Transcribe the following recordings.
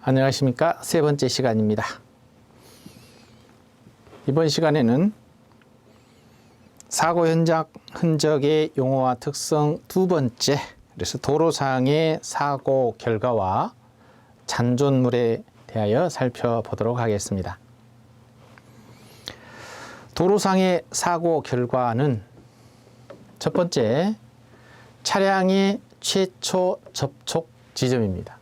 안녕하십니까. 세 번째 시간입니다. 이번 시간에는 사고 현장 흔적의 용어와 특성 두 번째, 그래서 도로상의 사고 결과와 잔존물에 대하여 살펴보도록 하겠습니다. 도로상의 사고 결과는 첫 번째, 차량의 최초 접촉 지점입니다.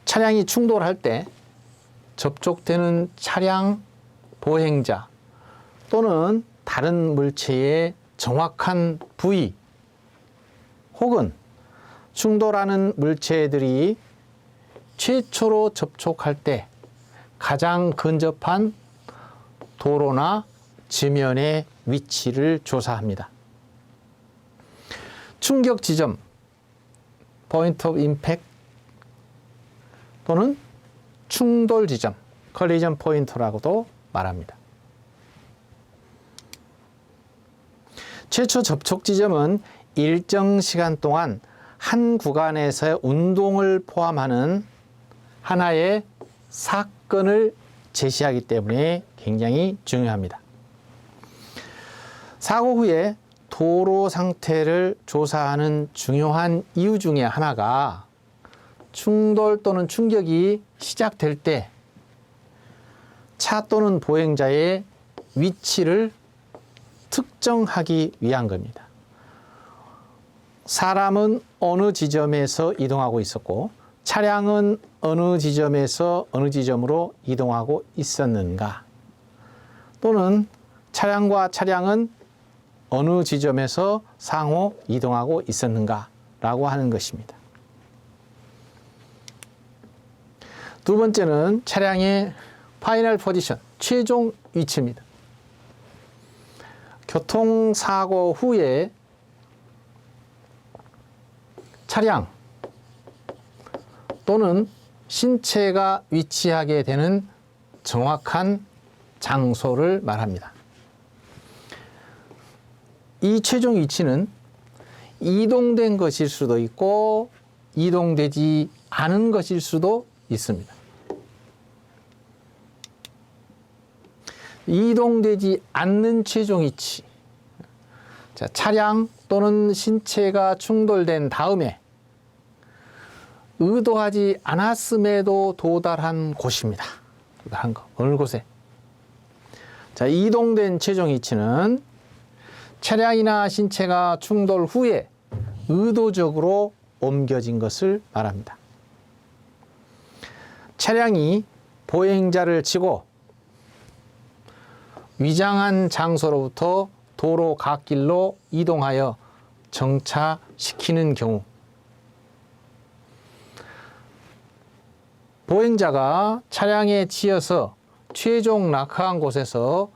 차량이 충돌할 때 접촉되는 차량 보행자 또는 다른 물체의 정확한 부위 혹은 충돌하는 물체들이 최초로 접촉할 때 가장 근접한 도로나 지면의 위치를 조사합니다. 충격 지점, point of impact 또는 충돌 지점, collision point라고도 말합니다. 최초 접촉 지점은 일정 시간 동안 한 구간에서의 운동을 포함하는 하나의 사건을 제시하기 때문에 굉장히 중요합니다. 사고 후에 도로 상태를 조사하는 중요한 이유 중에 하나가 충돌 또는 충격이 시작될 때 차 또는 보행자의 위치를 특정하기 위한 겁니다. 사람은 어느 지점에서 이동하고 있었고 차량은 어느 지점에서 어느 지점으로 이동하고 있었는가, 또는 차량과 차량은 어느 지점에서 상호 이동하고 있었는가 라고 하는 것입니다. 두 번째는 차량의 파이널 포지션, 최종 위치입니다. 교통사고 후에 차량 또는 신체가 위치하게 되는 정확한 장소를 말합니다. 이 최종 위치는 이동된 것일 수도 있고 이동되지 않은 것일 수도 있습니다. 이동되지 않는 최종 위치, 차량 또는 신체가 충돌된 다음에 의도하지 않았음에도 도달한 곳입니다. 한 거, 어느 곳에. 이동된 최종 위치는 차량이나 신체가 충돌 후에 의도적으로 옮겨진 것을 말합니다. 차량이 보행자를 치고 위장한 장소로부터 도로 갓길로 이동하여 정차시키는 경우, 보행자가 차량에 치여서 최종 낙하한 곳에서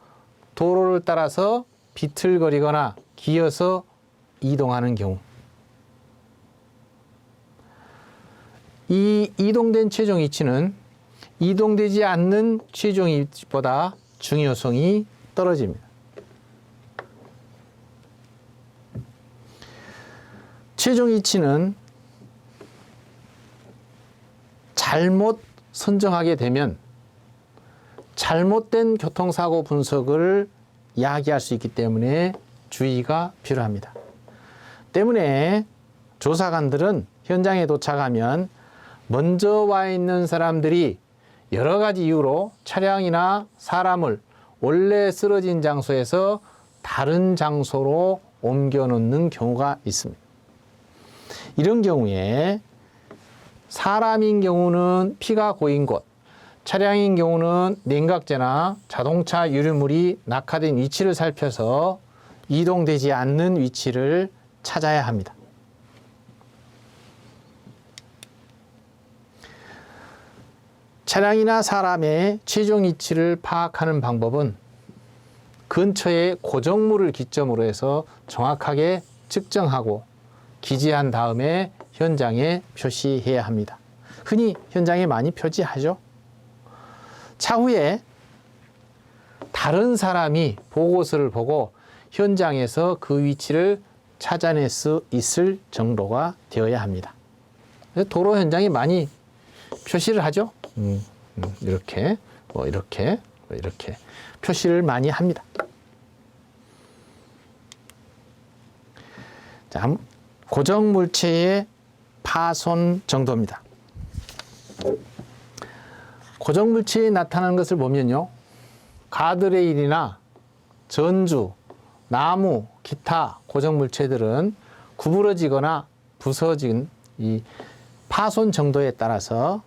도로를 따라서 비틀거리거나 기어서 이동하는 경우, 이 이동된 최종 위치는 이동되지 않는 최종 위치보다 중요성이 떨어집니다. 최종 위치는 잘못 선정하게 되면 잘못된 교통사고 분석을 야기할 수 있기 때문에 주의가 필요합니다. 때문에 조사관들은 현장에 도착하면 먼저 와 있는 사람들이 여러 가지 이유로 차량이나 사람을 원래 쓰러진 장소에서 다른 장소로 옮겨 놓는 경우가 있습니다. 이런 경우에 사람인 경우는 피가 고인 곳, 차량인 경우는 냉각재나 자동차 유류물이 낙하된 위치를 살펴서 이동되지 않는 위치를 찾아야 합니다. 차량이나 사람의 최종 위치를 파악하는 방법은 근처의 고정물을 기점으로 해서 정확하게 측정하고 기재한 다음에 현장에 표시해야 합니다. 흔히 현장에 많이 표지하죠. 차후에 다른 사람이 보고서를 보고 현장에서 그 위치를 찾아낼 수 있을 정도가 되어야 합니다. 도로 현장에 많이 표시를 하죠. 이렇게, 이렇게 표시를 많이 합니다. 자, 고정 물체의 파손 정도입니다. 고정 물체에 나타나는 것을 보면요, 가드레일이나 전주, 나무, 기타 고정 물체들은 구부러지거나 부서진 이 파손 정도에 따라서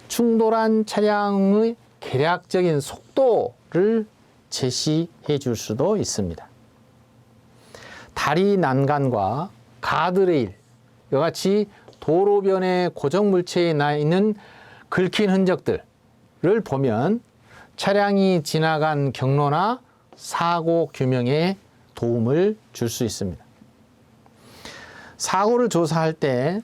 충돌한 차량의 개략적인 속도를 제시해 줄 수도 있습니다. 다리 난간과 가드레일, 이와 같이 도로변의 고정 물체에 나 있는 긁힌 흔적들을 보면 차량이 지나간 경로나 사고 규명에 도움을 줄 수 있습니다. 사고를 조사할 때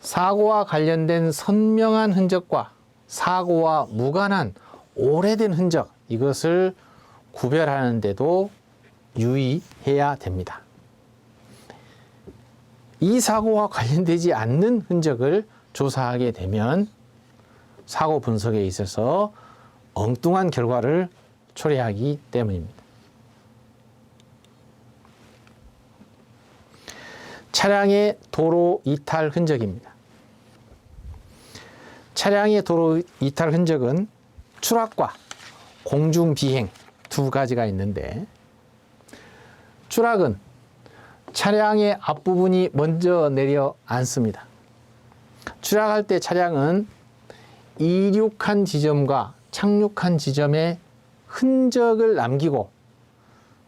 사고와 관련된 선명한 흔적과 사고와 무관한 오래된 흔적, 이것을 구별하는 데도 유의해야 됩니다. 이 사고와 관련되지 않는 흔적을 조사하게 되면 사고 분석에 있어서 엉뚱한 결과를 초래하기 때문입니다. 차량의 도로 이탈 흔적입니다. 차량의 도로 이탈 흔적은 추락과 공중 비행 두 가지가 있는데, 추락은 차량의 앞부분이 먼저 내려앉습니다. 추락할 때 차량은 이륙한 지점과 착륙한 지점에 흔적을 남기고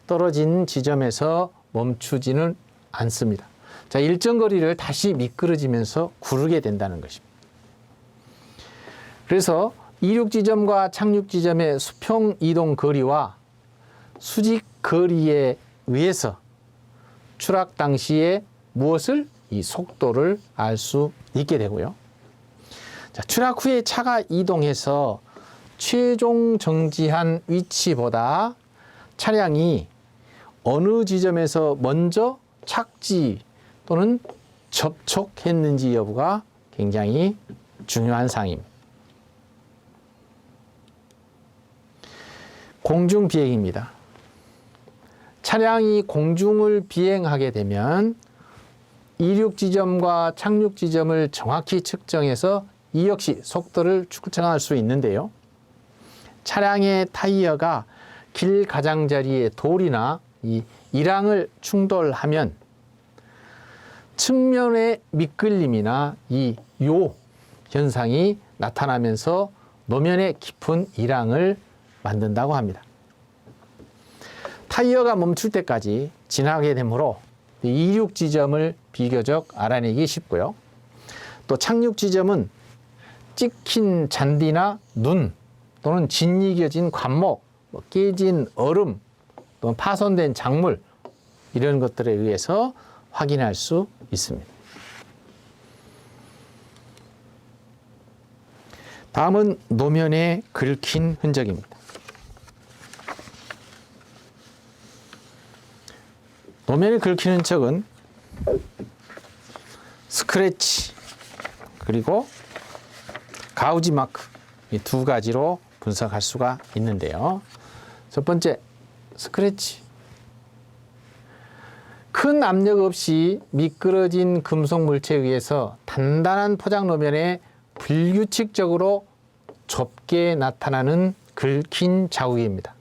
떨어진 지점에서 멈추지는 않습니다. 자, 일정 거리를 다시 미끄러지면서 구르게 된다는 것입니다. 그래서 이륙 지점과 착륙 지점의 수평 이동 거리와 수직 거리에 의해서 추락 당시에 무엇을? 이 속도를 알 수 있게 되고요. 자, 추락 후에 차가 이동해서 최종 정지한 위치보다 차량이 어느 지점에서 먼저 착지 또는 접촉했는지 여부가 굉장히 중요한 사항입니다. 공중 비행입니다. 차량이 공중을 비행하게 되면 이륙 지점과 착륙 지점을 정확히 측정해서 이 역시 속도를 측정할 수 있는데요. 차량의 타이어가 길 가장자리에 돌이나 이 이랑을 충돌하면 측면의 미끌림이나 이 요 현상이 나타나면서 노면에 깊은 이랑을 만든다고 합니다. 타이어가 멈출 때까지 지나게 되므로 이륙 지점을 비교적 알아내기 쉽고요. 또 착륙 지점은 찍힌 잔디나 눈 또는 짓이겨진 관목, 깨진 얼음 또는 파손된 작물, 이런 것들에 의해서 확인할 수 있습니다. 다음은 노면에 긁힌 흔적입니다. 노면에 긁힌 흔적은 스크래치 그리고 가우지 마크, 이 두 가지로 분석할 수가 있는데요. 첫 번째, 스크래치. 큰 압력 없이 미끄러진 금속 물체에 의해서 단단한 포장 노면에 불규칙적으로 좁게 나타나는 긁힌 자국입니다.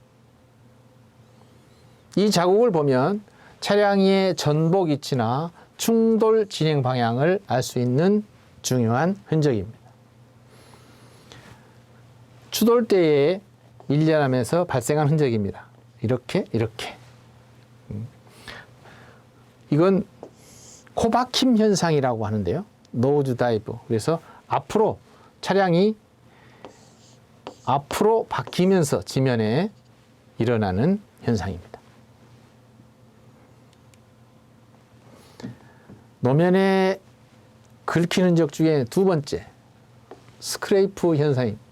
이 자국을 보면 차량의 전복 위치나 충돌 진행 방향을 알 수 있는 중요한 흔적입니다. 추돌 때에 밀려나면서 발생한 흔적입니다. 이렇게. 이건 코박힘 현상이라고 하는데요. 노즈 다이브. 그래서 앞으로 차량이 앞으로 박히면서 지면에 일어나는 현상입니다. 노면에 긁힌 흔적 중에 두 번째, 스크레이프 현상입니다.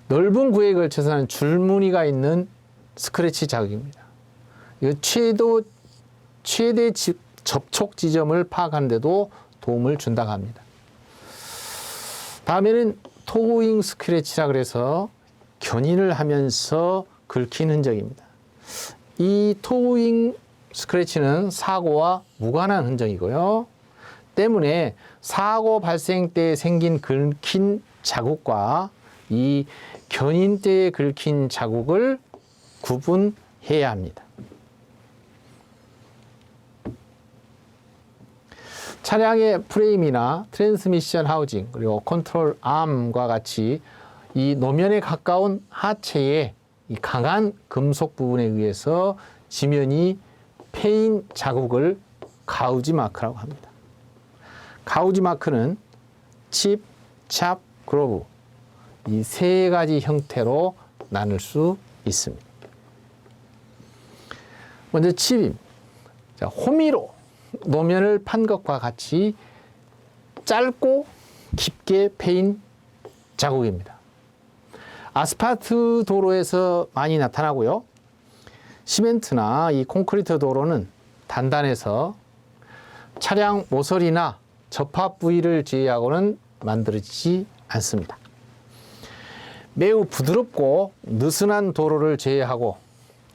넓은 구에 걸쳐서는 줄무늬가 있는 스크래치 자국입니다. 이거 최대 접촉 지점을 파악하는 데도 도움을 준다고 합니다. 다음에는 토잉 스크래치라 그래서 견인을 하면서 긁힌 흔적입니다. 이 토잉 스크래치는 사고와 무관한 흔적이고요. 때문에 사고 발생 때 생긴 긁힌 자국과 이 견인 때에 긁힌 자국을 구분해야 합니다. 차량의 프레임이나 트랜스미션 하우징 그리고 컨트롤 암과 같이 이 노면에 가까운 하체의 이 강한 금속 부분에 의해서 지면이 패인 자국을 가우지 마크라고 합니다. 가우지 마크는 칩, 찹, 그로브 이 세 가지 형태로 나눌 수 있습니다. 먼저 칩입니다. 자, 호미로 노면을 판 것과 같이 짧고 깊게 패인 자국입니다. 아스팔트 도로에서 많이 나타나고요. 시멘트나 이 콘크리트 도로는 단단해서 차량 모서리나 접합 부위를 제외하고는 만들어지지 않습니다. 매우 부드럽고 느슨한 도로를 제외하고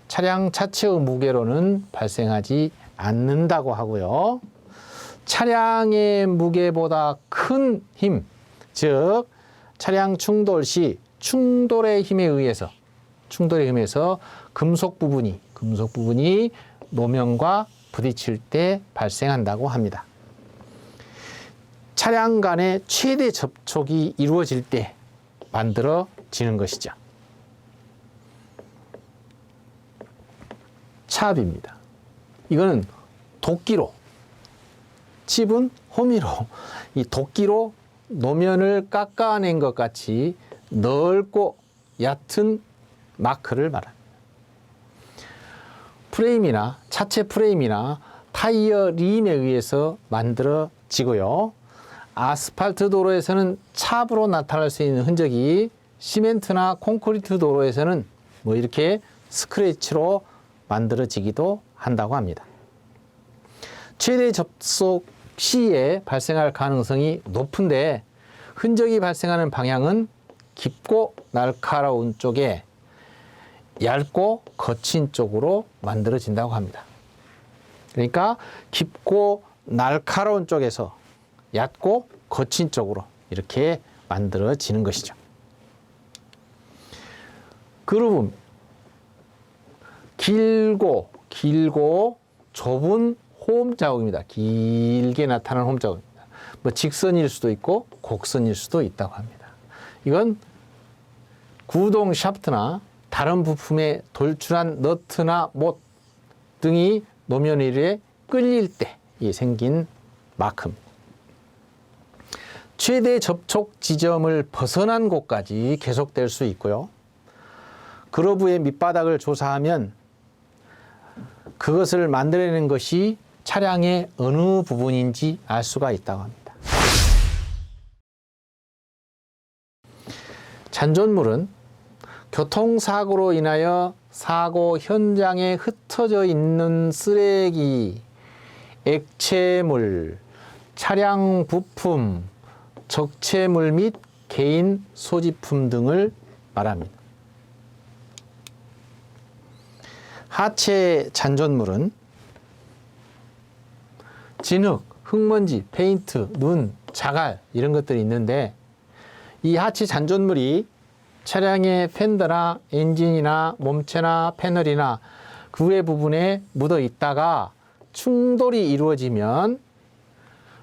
차량 자체의 무게로는 발생하지 않는다고 하고요. 차량의 무게보다 큰 힘, 즉 차량 충돌 시 충돌의 힘에 의해서 금속 부분이 노면과 부딪힐 때 발생한다고 합니다. 차량 간의 최대 접촉이 이루어질 때 만들어지는 것이죠. 찹입니다. 이거는 도끼로, 칩은 호미로, 이 도끼로 노면을 깎아낸 것 같이 넓고 얕은 마크를 말합니다. 프레임이나 차체 프레임이나 타이어 림에 의해서 만들어지고요. 아스팔트 도로에서는 찹으로 나타날 수 있는 흔적이 시멘트나 콘크리트 도로에서는 뭐 이렇게 스크래치로 만들어지기도 한다고 합니다. 최대 접촉 시에 발생할 가능성이 높은데 흔적이 발생하는 방향은 깊고 날카로운 쪽에 얇고 거친 쪽으로 만들어진다고 합니다. 그러니까 깊고 날카로운 쪽에서 얕고 거친 쪽으로 이렇게 만들어지는 것이죠. 그루브 길고 좁은 홈 자국입니다. 길게 나타나는 홈 자국입니다. 뭐 직선일 수도 있고 곡선일 수도 있다고 합니다. 이건 구동 샤프트나 다른 부품에 돌출한 너트나 못 등이 노면 위에 끌릴 때 생긴 마크입니다. 최대 접촉 지점을 벗어난 곳까지 계속될 수 있고요. 그러브의 밑바닥을 조사하면 그것을 만들어내는 것이 차량의 어느 부분인지 알 수가 있다고 합니다. 잔존물은 교통사고로 인하여 사고 현장에 흩어져 있는 쓰레기, 액체물, 차량 부품, 적체물 및 개인 소지품 등을 말합니다. 하체 잔존물은 진흙, 흙먼지, 페인트, 눈, 자갈 이런 것들이 있는데 이 하체 잔존물이 차량의 팬더나 엔진이나 몸체나 패널이나 그 외 부분에 묻어 있다가 충돌이 이루어지면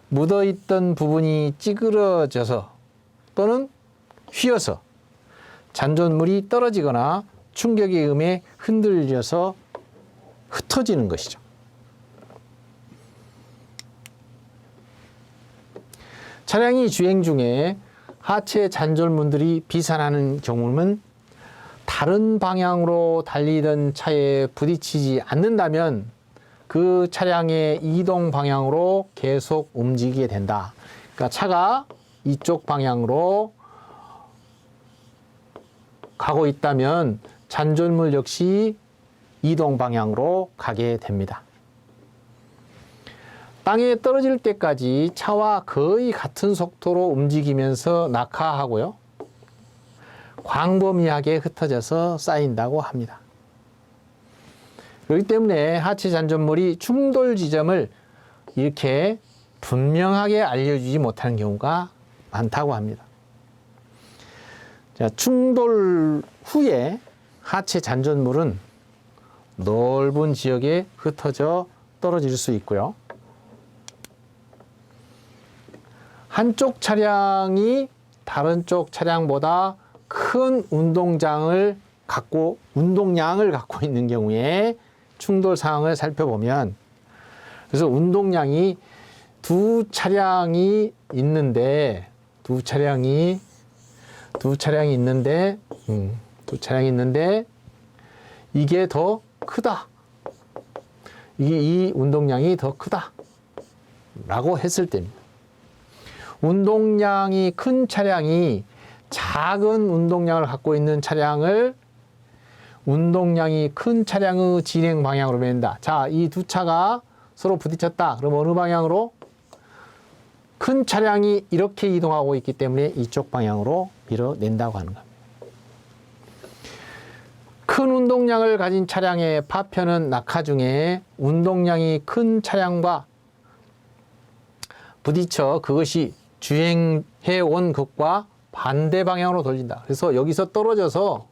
묻어 있던 부분이 찌그러져서 또는 휘어서 잔존물이 떨어지거나 충격에 의해 흔들려서 흩어지는 것이죠. 차량이 주행 중에 하체 잔존물들이 비산하는 경우는 다른 방향으로 달리던 차에 부딪히지 않는다면 그 차량의 이동 방향으로 계속 움직이게 된다. 그러니까 차가 이쪽 방향으로 가고 있다면 잔존물 역시 이동 방향으로 가게 됩니다. 땅에 떨어질 때까지 차와 거의 같은 속도로 움직이면서 낙하하고요. 광범위하게 흩어져서 쌓인다고 합니다. 그렇기 때문에 하체 잔존물이 충돌 지점을 이렇게 분명하게 알려주지 못하는 경우가 많다고 합니다. 자, 충돌 후에 하체 잔존물은 넓은 지역에 흩어져 떨어질 수 있고요. 한쪽 차량이 다른 쪽 차량보다 큰 운동량을 갖고 있는 경우에 충돌 상황을 살펴보면, 그래서 운동량이 두 차량이 있는데 이게 더 크다. 이 운동량이 더 크다. 라고 했을 때입니다. 운동량이 큰 차량이 작은 운동량을 갖고 있는 차량을 운동량이 큰 차량의 진행 방향으로 맨다. 자, 이 두 차가 서로 부딪혔다. 그럼 어느 방향으로? 큰 차량이 이렇게 이동하고 있기 때문에 이쪽 방향으로 밀어낸다고 하는 겁니다. 큰 운동량을 가진 차량의 파편은 낙하 중에 운동량이 큰 차량과 부딪혀 그것이 주행해 온 것과 반대 방향으로 돌린다. 그래서 여기서 떨어져서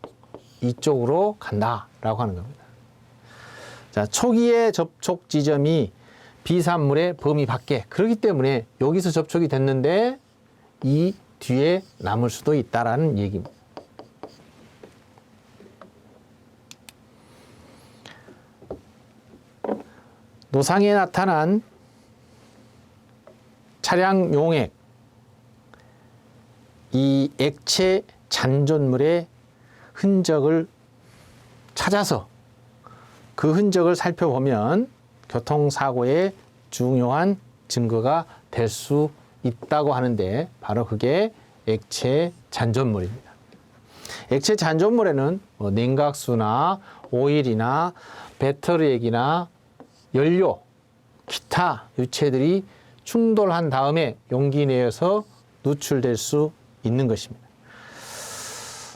이쪽으로 간다라고 하는 겁니다. 자, 초기의 접촉 지점이 비산물의 범위 밖에, 그렇기 때문에 여기서 접촉이 됐는데 이 뒤에 남을 수도 있다라는 얘기입니다. 노상에 나타난 차량 용액, 이 액체 잔존물의 흔적을 찾아서 그 흔적을 살펴보면 교통사고의 중요한 증거가 될 수 있다고 하는데, 바로 그게 액체 잔존물입니다. 액체 잔존물에는 냉각수나 오일이나 배터리액이나 연료, 기타 유체들이 충돌한 다음에 용기 내에서 누출될 수 있는 것입니다.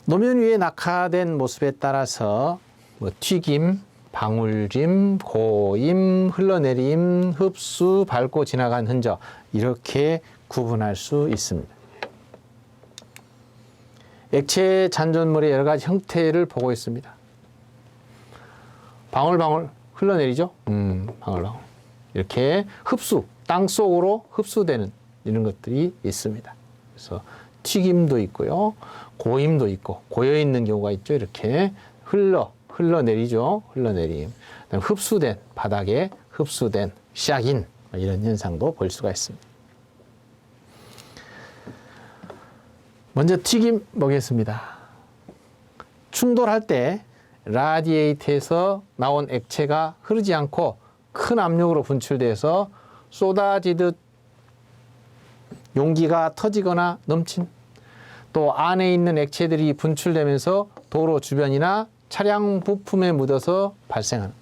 노면 위에 낙하된 모습에 따라서 튀김, 방울짐, 고임, 흘러내림, 흡수, 밟고 지나간 흔적, 이렇게 구분할 수 있습니다. 액체 잔존물의 여러 가지 형태를 보고 있습니다. 방울방울 흘러내리죠? 방울방울. 이렇게 흡수, 땅 속으로 흡수되는 이런 것들이 있습니다. 그래서 튀김도 있고요. 고임도 있고, 고여있는 경우가 있죠. 이렇게 흘러내리죠. 흘러내림. 흡수된, 바닥에 흡수된 샥인, 이런 현상도 볼 수가 있습니다. 먼저 튀김 보겠습니다. 충돌할 때 라디에이터에서 나온 액체가 흐르지 않고 큰 압력으로 분출돼서 쏟아지듯 용기가 터지거나 넘친, 또 안에 있는 액체들이 분출되면서 도로 주변이나 차량 부품에 묻어서 발생하는,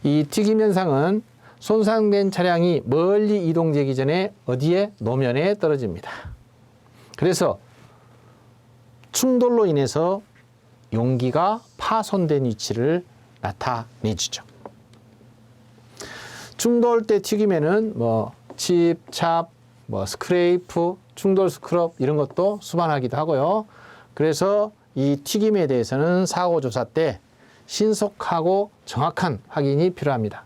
이 튀김 현상은 손상된 차량이 멀리 이동되기 전에 어디에? 노면에 떨어집니다. 그래서 충돌로 인해서 용기가 파손된 위치를 나타내주죠. 충돌 때 튀김에는 칩, 찹, 스크레이프, 충돌 스크럽 이런 것도 수반하기도 하고요. 그래서 이 튀김에 대해서는 사고조사 때 신속하고 정확한 확인이 필요합니다.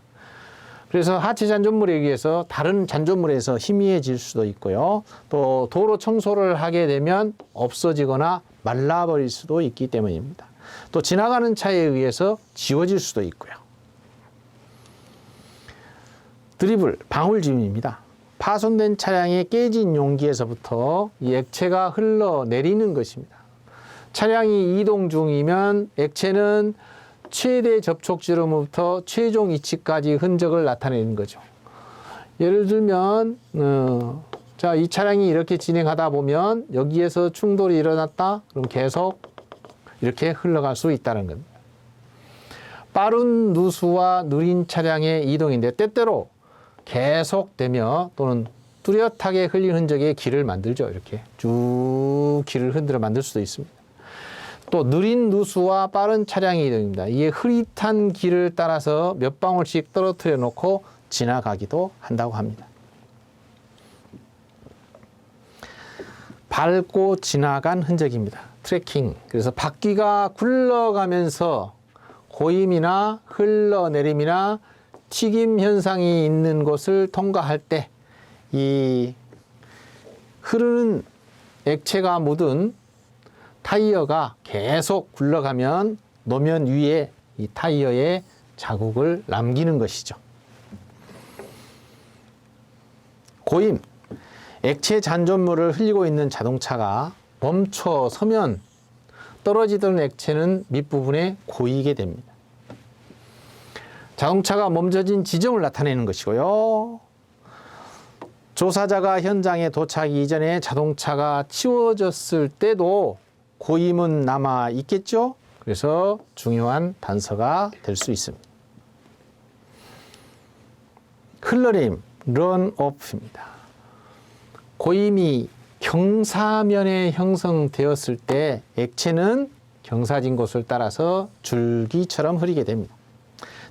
그래서 하체 잔존물에 의해서 다른 잔존물에서 희미해질 수도 있고요. 또 도로 청소를 하게 되면 없어지거나 말라버릴 수도 있기 때문입니다. 또 지나가는 차에 의해서 지워질 수도 있고요. 드리블, 방울짐입니다. 파손된 차량의 깨진 용기에서부터 이 액체가 흘러내리는 것입니다. 차량이 이동 중이면 액체는 최대 접촉 지점부터 최종 위치까지 흔적을 나타내는 거죠. 예를 들면 자, 이 차량이 이렇게 진행하다 보면 여기에서 충돌이 일어났다. 그럼 계속 이렇게 흘러갈 수 있다는 겁니다. 빠른 누수와 느린 차량의 이동인데 때때로 계속되며 또는 뚜렷하게 흘린 흔적의 길을 만들죠. 이렇게 쭉 길을 흔들어 만들 수도 있습니다. 또 느린 누수와 빠른 차량이 이동입니다. 이게 흐릿한 길을 따라서 몇 방울씩 떨어뜨려 놓고 지나가기도 한다고 합니다. 밟고 지나간 흔적입니다. 트래킹. 그래서 바퀴가 굴러가면서 고임이나 흘러내림이나 튀김 현상이 있는 곳을 통과할 때 이 흐르는 액체가 묻은 타이어가 계속 굴러가면 노면 위에 이 타이어에 자국을 남기는 것이죠. 고임, 액체 잔존물을 흘리고 있는 자동차가 멈춰 서면 떨어지던 액체는 밑부분에 고이게 됩니다. 자동차가 멈춰진 지점을 나타내는 것이고요. 조사자가 현장에 도착 이전에 자동차가 치워졌을 때도 고임은 남아 있겠죠. 그래서 중요한 단서가 될 수 있습니다. 흘러내림, 런오프입니다. 고임이 경사면에 형성되었을 때 액체는 경사진 곳을 따라서 줄기처럼 흐리게 됩니다.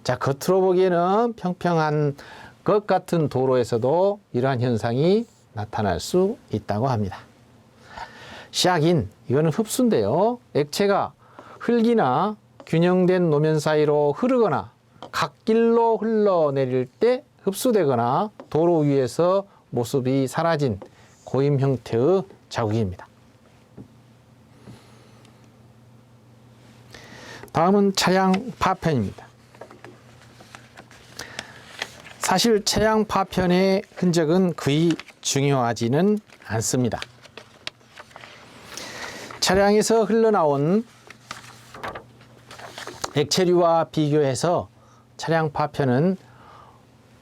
자, 겉으로 보기에는 평평한 것 같은 도로에서도 이러한 현상이 나타날 수 있다고 합니다. 시약인, 이거는 흡수인데요. 액체가 흙이나 균형된 노면 사이로 흐르거나 갓길로 흘러내릴 때 흡수되거나 도로 위에서 모습이 사라진 고임 형태의 자국입니다. 다음은 차량 파편입니다. 사실 차량 파편의 흔적은 거의 중요하지는 않습니다. 차량에서 흘러나온 액체류와 비교해서 차량 파편은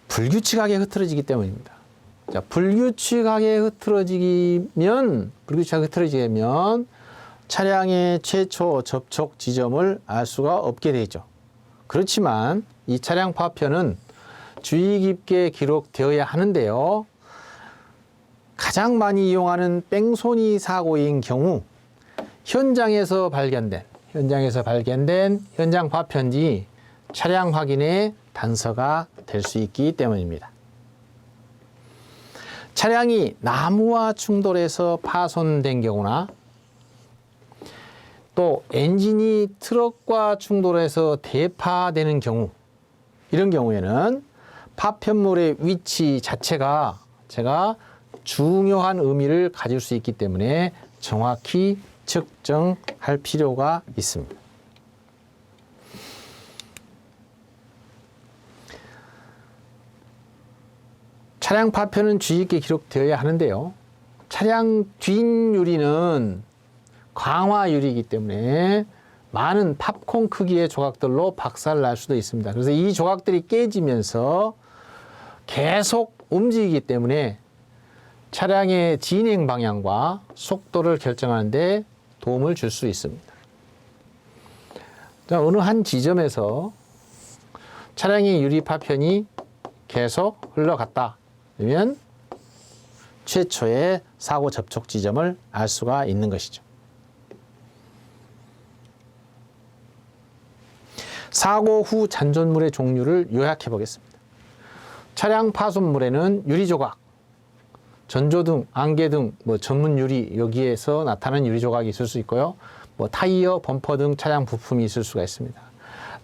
불규칙하게 흐트러지기 때문입니다. 자, 불규칙하게 흐트러지면 차량의 최초 접촉 지점을 알 수가 없게 되죠. 그렇지만 이 차량 파편은 주의 깊게 기록되어야 하는데요. 가장 많이 이용하는 뺑소니 사고인 경우 현장에서 발견된 현장 파편이 차량 확인의 단서가 될 수 있기 때문입니다. 차량이 나무와 충돌해서 파손된 경우나 또 엔진이 트럭과 충돌해서 대파되는 경우, 이런 경우에는 파편물의 위치 자체가 중요한 의미를 가질 수 있기 때문에 정확히 측정할 필요가 있습니다. 차량 파편은 주의 깊게 기록되어야 하는데요. 차량 뒷유리는 강화유리이기 때문에 많은 팝콘 크기의 조각들로 박살날 수도 있습니다. 그래서 이 조각들이 깨지면서 계속 움직이기 때문에 차량의 진행 방향과 속도를 결정하는 데 도움을 줄 수 있습니다. 자, 어느 한 지점에서 차량의 유리 파편이 계속 흘러갔다 그러면 최초의 사고 접촉 지점을 알 수가 있는 것이죠. 사고 후 잔존물의 종류를 요약해 보겠습니다. 차량 파손물에는 유리조각, 전조등, 안개등, 전문 유리, 여기에서 나타나는 유리조각이 있을 수 있고요. 타이어, 범퍼 등 차량 부품이 있을 수가 있습니다.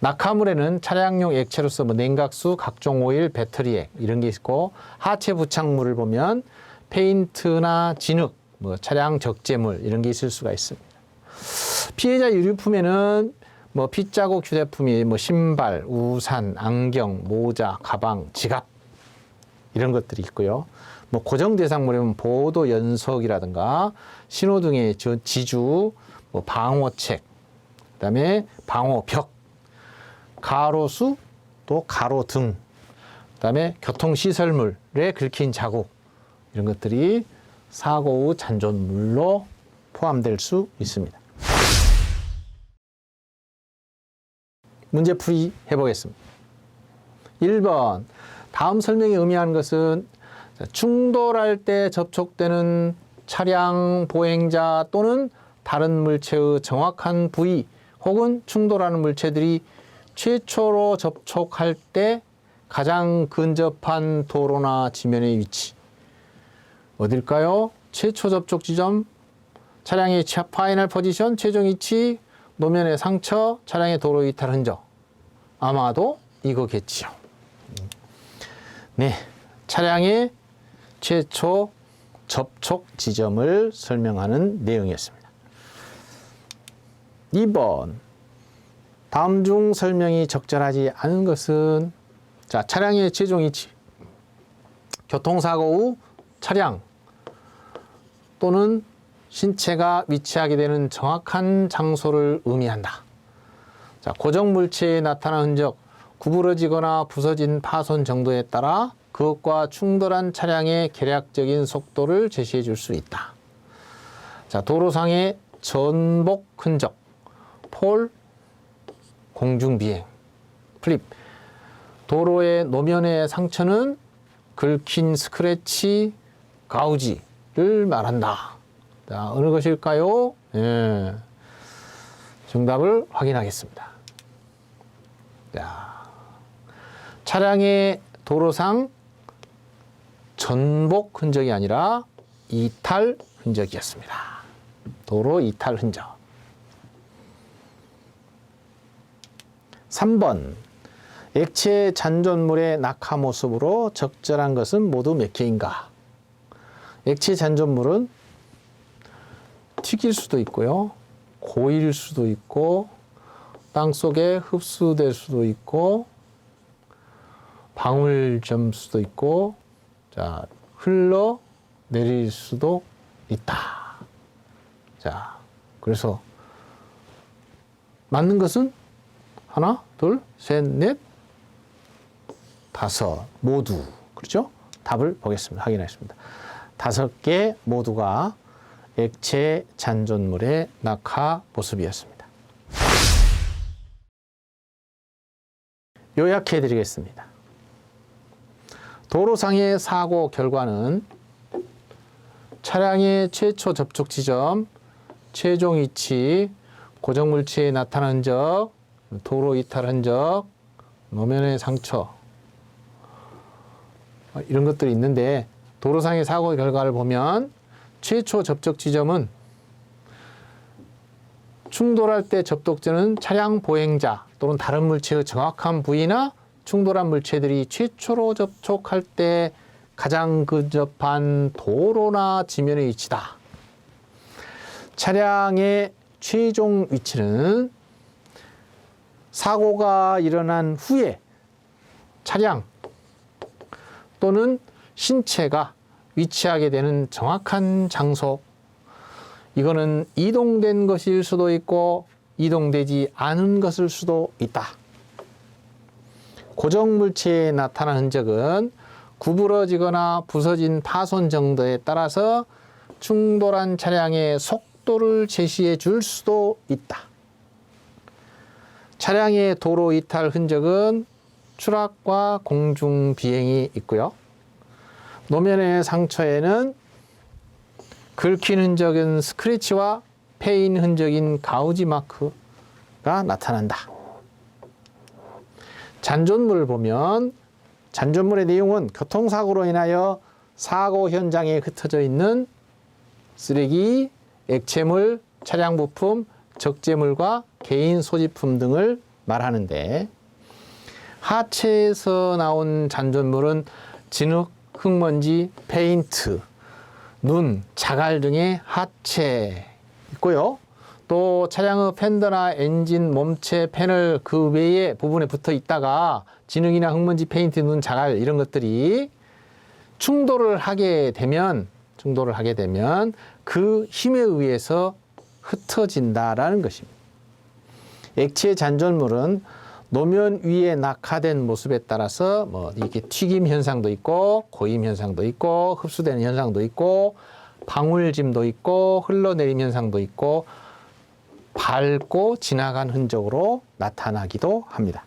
낙하물에는 차량용 액체로서 냉각수, 각종 오일, 배터리액 이런 게 있고, 하체 부착물을 보면 페인트나 진흙, 차량 적재물 이런 게 있을 수가 있습니다. 피해자 유류품에는 핏자국 휴대품이 신발, 우산, 안경, 모자, 가방, 지갑 이런 것들이 있고요. 고정 대상물이면 보도 연석이라든가 신호등의 지주, 방호책, 그다음에 방호벽, 가로수, 또 가로등, 그다음에 교통시설물에 긁힌 자국 이런 것들이 사고 후 잔존물로 포함될 수 있습니다. 문제풀이 해보겠습니다. 1번, 다음 설명이 의미하는 것은 충돌할 때 접촉되는 차량, 보행자 또는 다른 물체의 정확한 부위 혹은 충돌하는 물체들이 최초로 접촉할 때 가장 근접한 도로나 지면의 위치. 어딜까요? 최초 접촉 지점, 차량의 파이널 포지션, 최종 위치, 노면의 상처, 차량의 도로 이탈 흔적. 아마도 이거겠지요. 네, 차량의 최초 접촉 지점을 설명하는 내용이었습니다. 2번, 다음 중 설명이 적절하지 않은 것은 자, 차량의 최종 위치, 교통사고 후 차량 또는 신체가 위치하게 되는 정확한 장소를 의미한다. 자, 고정 물체에 나타난 흔적, 구부러지거나 부서진 파손 정도에 따라 그것과 충돌한 차량의 개략적인 속도를 제시해 줄 수 있다. 자, 도로상의 전복 흔적, 폴, 공중비행, 플립. 도로의 노면의 상처는 긁힌 스크래치, 가우지를 말한다. 자, 어느 것일까요? 예. 정답을 확인하겠습니다. 자, 차량의 도로상 전복 흔적이 아니라 이탈 흔적이었습니다. 도로 이탈 흔적. 3번, 액체 잔존물의 낙하 모습으로 적절한 것은 모두 몇 개인가? 액체 잔존물은 튀길 수도 있고요, 고일 수도 있고, 땅속에 흡수될 수도 있고, 방울점 수도 있고, 자, 흘러 내릴 수도 있다. 자, 그래서 맞는 것은 하나, 둘, 셋, 넷, 다섯 모두. 그렇죠? 답을 보겠습니다. 확인하겠습니다. 5개 모두가 액체 잔존물의 낙하 모습이었습니다. 요약해 드리겠습니다. 도로상의 사고 결과는 차량의 최초 접촉 지점, 최종 위치, 고정 물체에 나타난 흔적, 도로 이탈 흔적, 노면의 상처, 이런 것들이 있는데, 도로상의 사고 결과를 보면 최초 접촉 지점은 충돌할 때 접촉되는 차량, 보행자 또는 다른 물체의 정확한 부위나 충돌한 물체들이 최초로 접촉할 때 가장 근접한 도로나 지면의 위치다. 차량의 최종 위치는 사고가 일어난 후에 차량 또는 신체가 위치하게 되는 정확한 장소, 이거는 이동된 것일 수도 있고 이동되지 않은 것일 수도 있다. 고정 물체에 나타난 흔적은 구부러지거나 부서진 파손 정도에 따라서 충돌한 차량의 속도를 제시해 줄 수도 있다. 차량의 도로 이탈 흔적은 추락과 공중 비행이 있고요. 노면의 상처에는 긁힌 흔적인 스크래치와 패인 흔적인 가우지 마크가 나타난다. 잔존물을 보면 잔존물의 내용은 교통사고로 인하여 사고 현장에 흩어져 있는 쓰레기, 액체물, 차량 부품, 적재물과 개인 소지품 등을 말하는데, 하체에서 나온 잔존물은 진흙, 흙먼지, 페인트, 눈, 자갈 등의 하체 있고요. 또 차량의 팬더나 엔진, 몸체, 패널 그 외의 부분에 붙어 있다가 진흙이나 흙먼지, 페인트, 눈, 자갈 이런 것들이 충돌을 하게 되면 그 힘에 의해서 흩어진다라는 것입니다. 액체 잔존물은 노면 위에 낙하된 모습에 따라서 이렇게 튀김 현상도 있고, 고임 현상도 있고, 흡수되는 현상도 있고, 방울짐도 있고, 흘러내림 현상도 있고, 밟고 지나간 흔적으로 나타나기도 합니다.